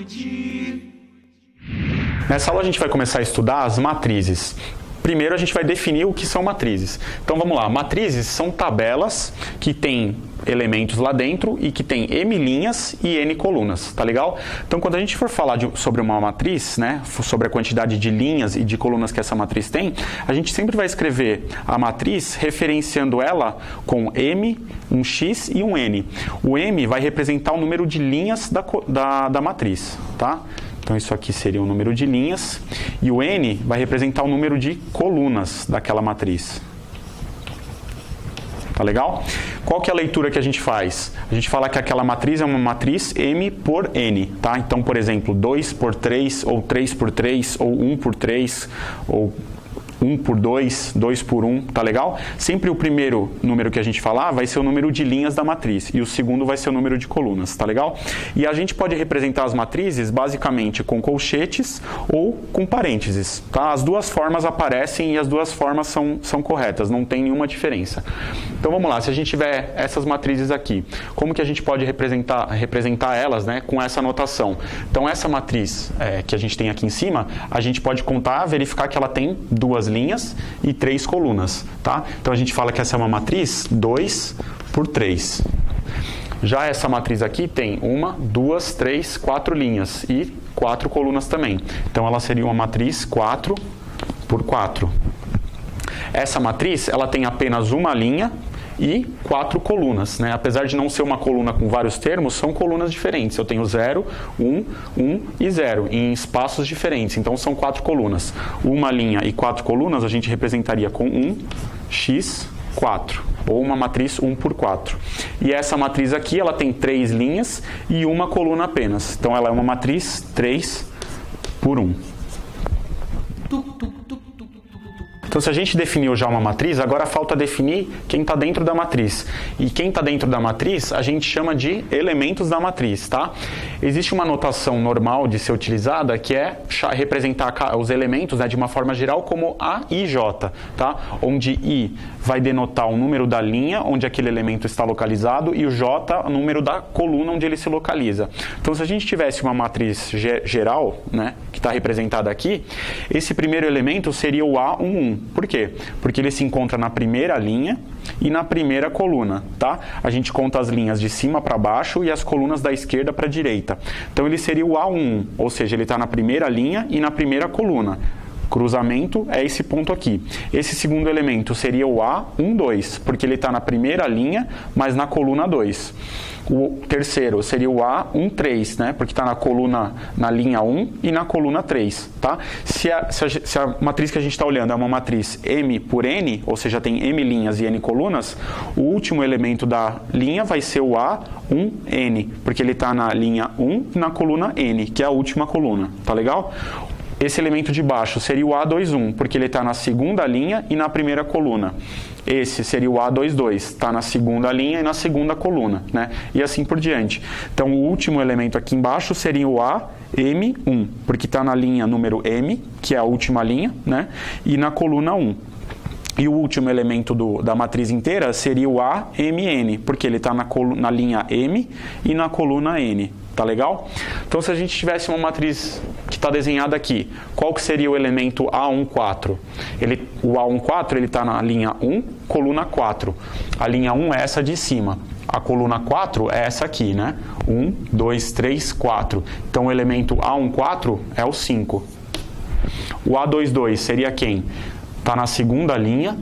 noite. Nessa aula a gente vai começar a estudar as matrizes. Primeiro a gente vai definir o que são matrizes. Então vamos lá, matrizes são tabelas que têm elementos lá dentro e que tem M linhas e N colunas, tá legal? Então quando a gente for falar sobre uma matriz, né, sobre a quantidade de linhas e de colunas que essa matriz tem, a gente sempre vai escrever a matriz referenciando ela com M, um X e um N. O M vai representar o número de linhas da matriz, tá? Então isso aqui seria o número de linhas e o N vai representar o número de colunas daquela matriz. Tá legal? Qual que é a leitura que a gente faz? A gente fala que aquela matriz é uma matriz M por N, tá? Então, por exemplo, 2 por 3, ou 3 por 3, ou 1 por 3, ou 1 por 2, 2 por 1, tá legal? Sempre o primeiro número que a gente falar vai ser o número de linhas da matriz e o segundo vai ser o número de colunas, tá legal? E a gente pode representar as matrizes basicamente com colchetes ou com parênteses, tá? As duas formas aparecem e as duas formas são corretas, não tem nenhuma diferença. Então vamos lá, se a gente tiver essas matrizes aqui, como que a gente pode representar elas, né, com essa notação? Então essa matriz que a gente tem aqui em cima, a gente pode contar, verificar que ela tem duas linhas e 3 colunas, tá? Então a gente fala que essa é uma matriz 2 por 3. Já essa matriz aqui tem 1, 2, 3, 4 linhas e 4 colunas também. Então ela seria uma matriz 4 por 4. Essa matriz, ela tem apenas uma linha e 4 colunas, né? Apesar de não ser uma coluna com vários termos, são colunas diferentes. Eu tenho 0, 1, 1 e 0 em espaços diferentes, então são 4 colunas. Uma linha e 4 colunas a gente representaria com 1, x, 4, ou uma matriz 1 por 4. E essa matriz aqui, ela tem 3 linhas e uma coluna apenas. Então ela é uma matriz 3 por 1. Então, se a gente definiu já uma matriz, agora falta definir quem está dentro da matriz. E quem está dentro da matriz, a gente chama de elementos da matriz, tá? Existe uma notação normal de ser utilizada, que é representar os elementos, né, de uma forma geral como A e J, tá? Onde I vai denotar o número da linha onde aquele elemento está localizado e o J, o número da coluna onde ele se localiza. Então, se a gente tivesse uma matriz geral, né, que está representada aqui, esse primeiro elemento seria o A11. Por quê? Porque ele se encontra na primeira linha e na primeira coluna, tá? A gente conta as linhas de cima para baixo e as colunas da esquerda para a direita. Então ele seria o A1, ou seja, ele está na primeira linha e na primeira coluna. Cruzamento é esse ponto aqui. Esse segundo elemento seria o A12, porque ele está na primeira linha, mas na coluna 2. O terceiro seria o A13, né? Porque está na linha 1 e na coluna 3, tá? Se a matriz que a gente está olhando é uma matriz M por N, ou seja, tem M linhas e N colunas, o último elemento da linha vai ser o A1N, porque ele está na linha 1 e na coluna N, que é a última coluna, tá legal? Esse elemento de baixo seria o A21, porque ele está na segunda linha e na primeira coluna. Esse seria o A22, está na segunda linha e na segunda coluna, né? E assim por diante. Então, o último elemento aqui embaixo seria o AM1, porque está na linha número M, que é a última linha, né? E na coluna 1. E o último elemento da matriz inteira seria o AMN, porque ele está na linha M e na coluna N. Tá legal? Então, se a gente tivesse uma matriz que está desenhada aqui, qual que seria o elemento A14? O A14 está na linha 1, coluna 4. A linha 1 é essa de cima. A coluna 4 é essa aqui, né? 1, 2, 3, 4. Então, o elemento A14 é o 5. O A22 seria quem? Está na segunda linha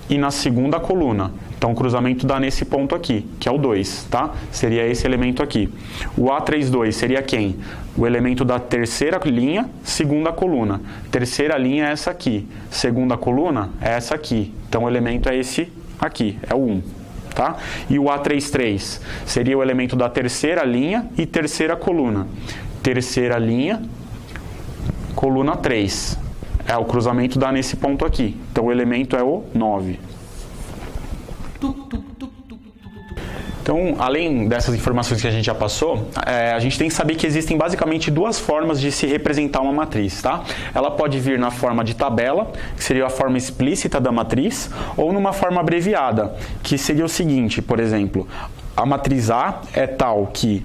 e na segunda coluna. Então, o cruzamento dá nesse ponto aqui, que é o 2, tá? Seria esse elemento aqui. O A32 seria quem? O elemento da terceira linha, segunda coluna. Terceira linha é essa aqui. Segunda coluna é essa aqui. Então, o elemento é esse aqui, é o 1. Tá? E o A33 seria o elemento da terceira linha e terceira coluna. Terceira linha, coluna 3. O cruzamento dá nesse ponto aqui. Então, o elemento é o 9. Então, além dessas informações que a gente já passou, a gente tem que saber que existem basicamente duas formas de se representar uma matriz, tá? Ela pode vir na forma de tabela, que seria a forma explícita da matriz, ou numa forma abreviada, que seria o seguinte, por exemplo, a matriz A é tal que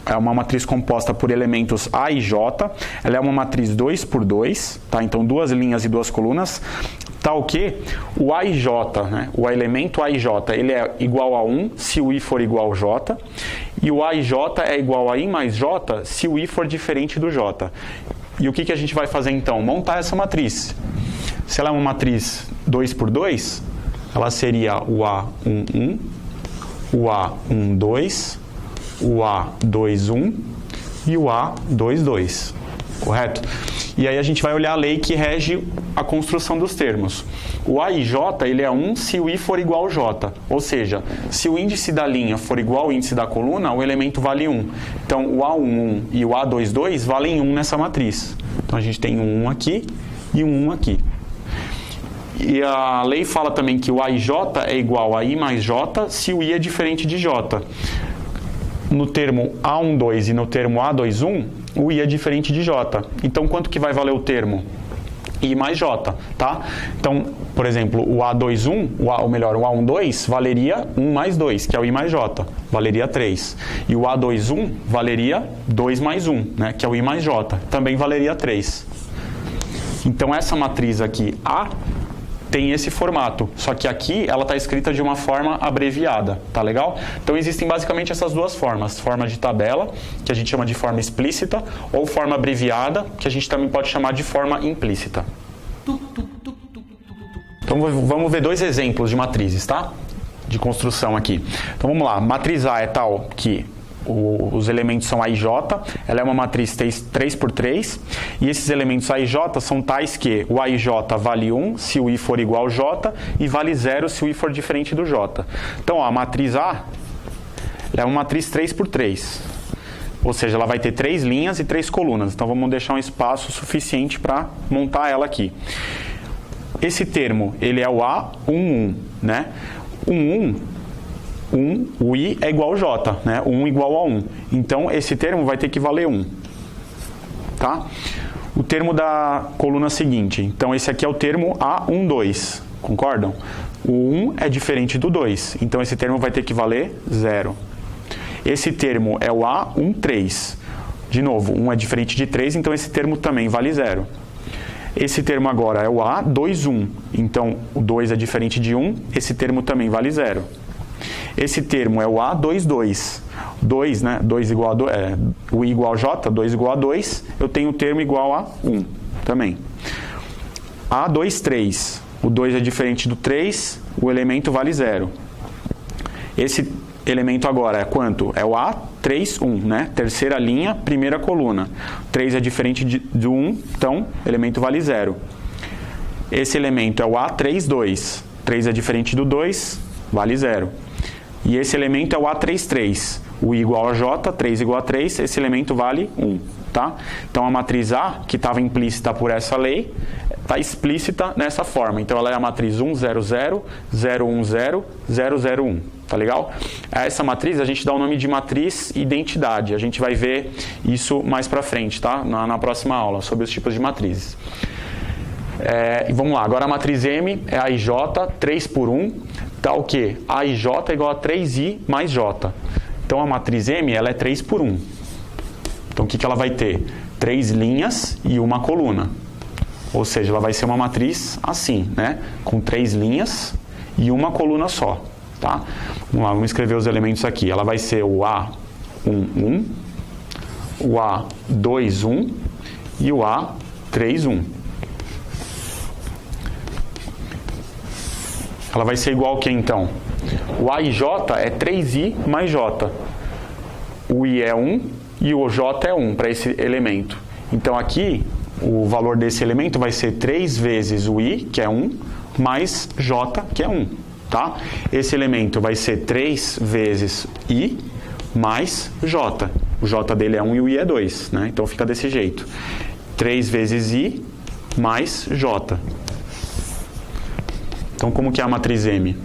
é uma matriz composta por elementos A e J, ela é uma matriz 2 por 2, tá? Então 2 linhas e 2 colunas, tal que o A e J, né? O elemento A e J, ele é igual a 1 se o I for igual a J, e o A e J é igual a I mais J se o I for diferente do J. E o que a gente vai fazer então? Montar essa matriz. Se ela é uma matriz 2 por 2, ela seria o A1, 1, o A1, 2, o A2, 1 e o A2, 2. Correto? E aí a gente vai olhar a lei que rege a construção dos termos. O A e J, ele é 1 se o I for igual ao J. Ou seja, se o índice da linha for igual ao índice da coluna, o elemento vale 1. Então, o A1, 1 e o A2, 2 valem 1 nessa matriz. Então, a gente tem um 1 aqui e um 1 aqui. E a lei fala também que o A e J é igual a I mais J se o I é diferente de J. No termo A1, 2 e no termo A2, 1, o I é diferente de J. Então, quanto que vai valer o termo? I mais J, tá? Então, por exemplo, o A2, 1, o A1, 2 valeria 1 mais 2, que é o I mais J, valeria 3. E o A2, 1 valeria 2 mais 1, né, que é o I mais J, também valeria 3. Então, essa matriz aqui, A, tem esse formato, só que aqui ela está escrita de uma forma abreviada, tá legal? Então existem basicamente essas duas formas, forma de tabela, que a gente chama de forma explícita, ou forma abreviada, que a gente também pode chamar de forma implícita. Então vamos ver dois exemplos de matrizes, tá? De construção aqui. Então vamos lá, matriz A é tal que os elementos são A e J, ela é uma matriz 3 por 3, e esses elementos A e J são tais que o A e J vale 1 se o I for igual ao J e vale 0 se o I for diferente do J. Então, ó, a matriz A é uma matriz 3 por 3, ou seja, ela vai ter 3 linhas e 3 colunas. Então, vamos deixar um espaço suficiente para montar ela aqui. Esse termo, ele é o A1, 1, né? 1, o I é igual ao J, né? 1 igual a 1. Então, esse termo vai ter que valer 1. Tá? O termo da coluna seguinte. Então, esse aqui é o termo A1, 2. Concordam? O 1 é diferente do 2. Então, esse termo vai ter que valer 0. Esse termo é o A1, 3. De novo, 1 é diferente de 3, então esse termo também vale 0. Esse termo agora é o A2, 1. Então, o 2 é diferente de 1, esse termo também vale 0. Esse termo é o A2, 2. 2, né? 2 igual a 2, o I igual a J, 2 igual a 2, eu tenho o termo igual a 1 também. A2, 3. O 2 é diferente do 3, o elemento vale 0. Esse elemento agora é quanto? É o A3, 1, né? Terceira linha, primeira coluna. 3 é diferente do 1, então o elemento vale 0. Esse elemento é o A3, 2. 3 é diferente do 2, vale 0. E esse elemento é o A3, 3. O I igual a J, 3 igual a 3, esse elemento vale 1. Tá? Então, a matriz A, que estava implícita por essa lei, está explícita nessa forma. Então, ela é a matriz 1, 0, 0, 0, 1, 0, 0, 0, 1. Tá legal? A essa matriz, a gente dá o nome de matriz identidade. A gente vai ver isso mais para frente, tá? Na próxima aula, sobre os tipos de matrizes. E vamos lá, agora a matriz M é a IJ, 3 por 1, tal que a IJ é igual a 3I mais J. Então, a matriz M, ela é 3 por 1. Então, o que ela vai ter? 3 linhas e uma coluna. Ou seja, ela vai ser uma matriz assim, né? Com 3 linhas e uma coluna só, tá? Vamos lá, vamos escrever os elementos aqui. Ela vai ser o A1, 1, o A2, 1 e o A3, 1. Ela vai ser igual a quê, então? O A e J é 3I mais J. O I é 1 e o J é 1 para esse elemento. Então, aqui, o valor desse elemento vai ser 3 vezes o I, que é 1, mais J, que é 1. Tá? Esse elemento vai ser 3 vezes I mais J. O J dele é 1 e o I é 2. Né? Então, fica desse jeito. 3 vezes I mais J. Então, como que é a matriz M?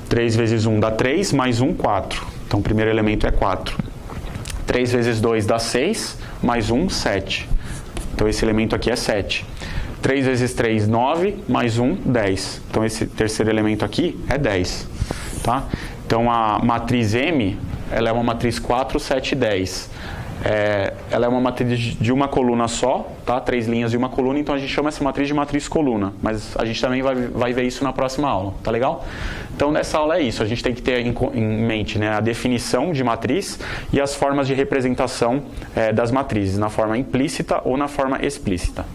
3 vezes 1 dá 3, mais 1, 4. Então, o primeiro elemento é 4. 3 vezes 2 dá 6, mais 1, 7. Então, esse elemento aqui é 7. 3 vezes 3, 9, mais 1, 10. Então, esse terceiro elemento aqui é 10. Tá? Então, a matriz M ela é uma matriz 4, 7 e 10. Ela é uma matriz de uma coluna só, tá? 3 linhas de uma coluna, então a gente chama essa matriz de matriz coluna, mas a gente também vai ver isso na próxima aula, tá legal? Então nessa aula é isso, a gente tem que ter em mente, né, a definição de matriz e as formas de representação das matrizes, na forma implícita ou na forma explícita.